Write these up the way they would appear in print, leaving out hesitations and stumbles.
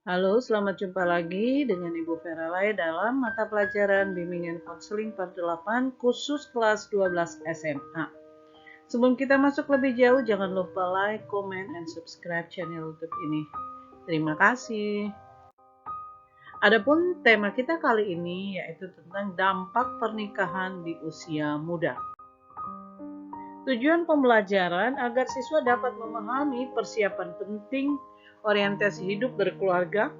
Halo, selamat jumpa lagi dengan Ibu Vera Lai dalam mata pelajaran Bimbingan Konseling Part 8 khusus kelas 12 SMA. Sebelum kita masuk lebih jauh, jangan lupa like, comment, and subscribe channel YouTube ini. Terima kasih. Adapun tema kita kali ini yaitu tentang dampak pernikahan di usia muda. Tujuan pembelajaran agar siswa dapat memahami persiapan penting, orientasi hidup berkeluarga,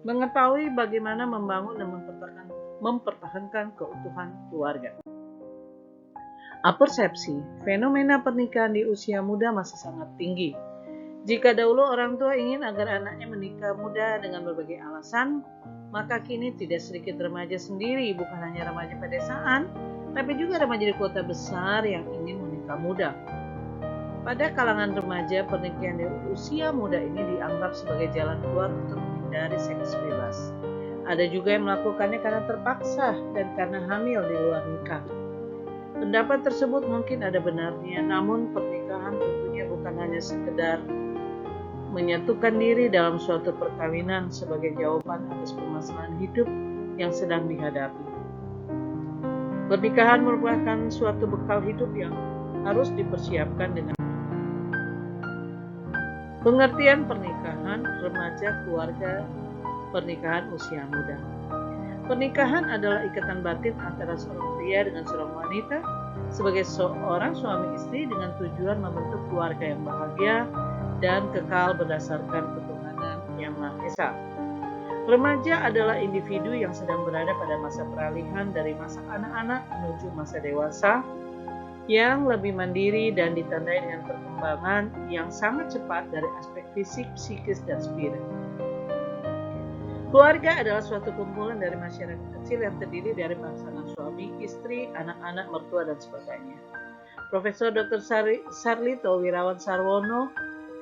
mengetahui bagaimana membangun dan mempertahankan keutuhan keluarga. Apersepsi, fenomena pernikahan di usia muda masih sangat tinggi. Jika dahulu orang tua ingin agar anaknya menikah muda dengan berbagai alasan, maka kini tidak sedikit remaja sendiri, bukan hanya remaja pedesaan, tapi juga remaja di kota besar yang ingin menikah muda. Pada kalangan remaja, pernikahan di usia muda ini dianggap sebagai jalan keluar untuk menghindari seks bebas. Ada juga yang melakukannya karena terpaksa dan karena hamil di luar nikah. Pendapat tersebut mungkin ada benarnya, namun pernikahan tentunya bukan hanya sekedar menyatukan diri dalam suatu perkawinan sebagai jawaban atas permasalahan hidup yang sedang dihadapi. Pernikahan merupakan suatu bekal hidup yang harus dipersiapkan dengan pengertian pernikahan, remaja, keluarga, pernikahan usia muda. Pernikahan adalah ikatan batin antara seorang pria dengan seorang wanita sebagai seorang suami istri dengan tujuan membentuk keluarga yang bahagia dan kekal berdasarkan ketuhanan yang Maha Esa. Remaja adalah individu yang sedang berada pada masa peralihan dari masa anak-anak menuju masa dewasa, yang lebih mandiri dan ditandai dengan perkembangan yang sangat cepat dari aspek fisik, psikis, dan spirit. Keluarga adalah suatu kumpulan dari masyarakat kecil yang terdiri dari pasangan suami, istri, anak-anak, mertua, dan sebagainya. Profesor Dr. Sarlito Wirawan Sarwono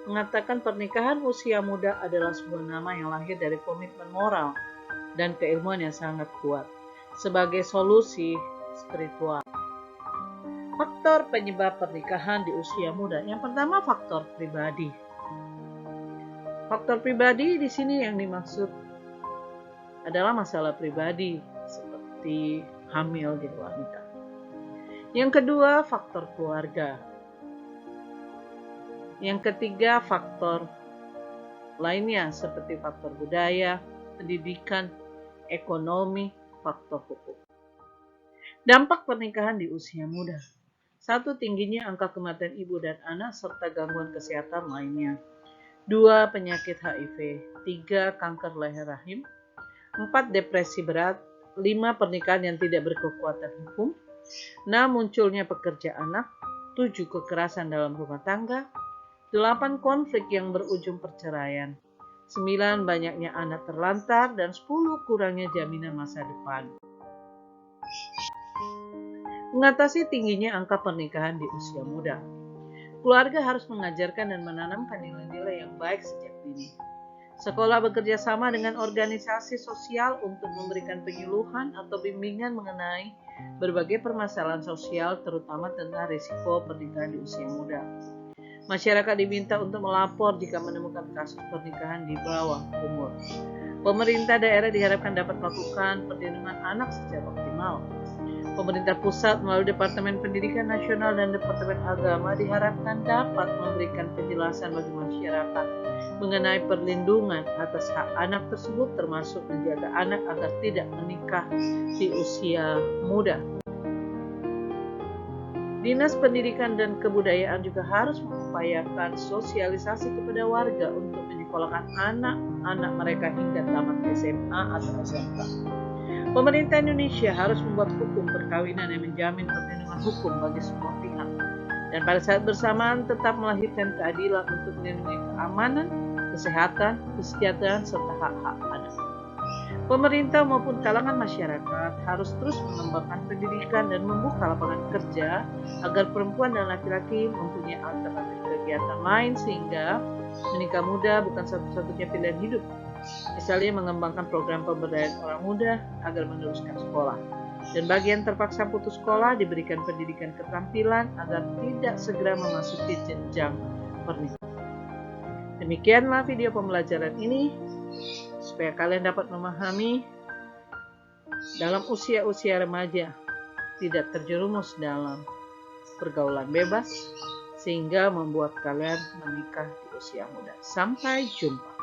mengatakan pernikahan usia muda adalah sebuah nama yang lahir dari komitmen moral dan keilmuan yang sangat kuat sebagai solusi spiritual. Faktor penyebab pernikahan di usia muda. Yang pertama, faktor pribadi. Faktor pribadi di sini yang dimaksud adalah masalah pribadi seperti hamil di luar nikah. Yang kedua, faktor keluarga. Yang ketiga, faktor lainnya seperti faktor budaya, pendidikan, ekonomi, faktor hukum. Dampak pernikahan di usia muda. 1. Tingginya angka kematian ibu dan anak serta gangguan kesehatan lainnya. 2. Penyakit HIV. 3. Kanker leher rahim. 4. Depresi berat. 5. Pernikahan yang tidak berkekuatan hukum. 6. Munculnya pekerja anak. 7. Kekerasan dalam rumah tangga. 8. Konflik yang berujung perceraian. 9. Banyaknya anak terlantar. Dan 10. Kurangnya jaminan masa depan. Mengatasi tingginya angka pernikahan di usia muda. Keluarga harus mengajarkan dan menanamkan nilai-nilai yang baik sejak dini. Sekolah bekerja sama dengan organisasi sosial untuk memberikan penyuluhan atau bimbingan mengenai berbagai permasalahan sosial, terutama tentang risiko pernikahan di usia muda. Masyarakat diminta untuk melapor jika menemukan kasus pernikahan di bawah umur. Pemerintah daerah diharapkan dapat melakukan perlindungan anak secara optimal. Pemerintah pusat melalui Departemen Pendidikan Nasional dan Departemen Agama diharapkan dapat memberikan penjelasan bagi masyarakat mengenai perlindungan atas hak anak tersebut, termasuk menjaga anak agar tidak menikah di usia muda. Dinas Pendidikan dan Kebudayaan juga harus mengupayakan sosialisasi kepada warga untuk menyekolahkan anak-anak mereka hingga tamat SMA atau SMK. Pemerintah Indonesia harus membuat hukum perkawinan yang menjamin perlindungan hukum bagi semua pihak dan pada saat bersamaan tetap melahirkan keadilan untuk melindungi keamanan, kesehatan, kesejahteraan, serta hak-hak anak. Pemerintah maupun kalangan masyarakat harus terus mengembangkan pendidikan dan membuka lapangan kerja agar perempuan dan laki-laki mempunyai alternatif kegiatan lain sehingga menikah muda bukan satu-satunya pilihan hidup. Misalnya mengembangkan program pemberdayaan orang muda agar meneruskan sekolah. Dan bagi yang terpaksa putus sekolah diberikan pendidikan keterampilan agar tidak segera memasuki jenjang pernikahan. Demikianlah video pembelajaran ini. supaya kalian dapat memahami dalam usia-usia remaja tidak terjerumus dalam pergaulan bebas sehingga membuat kalian menikah di usia muda. Sampai jumpa.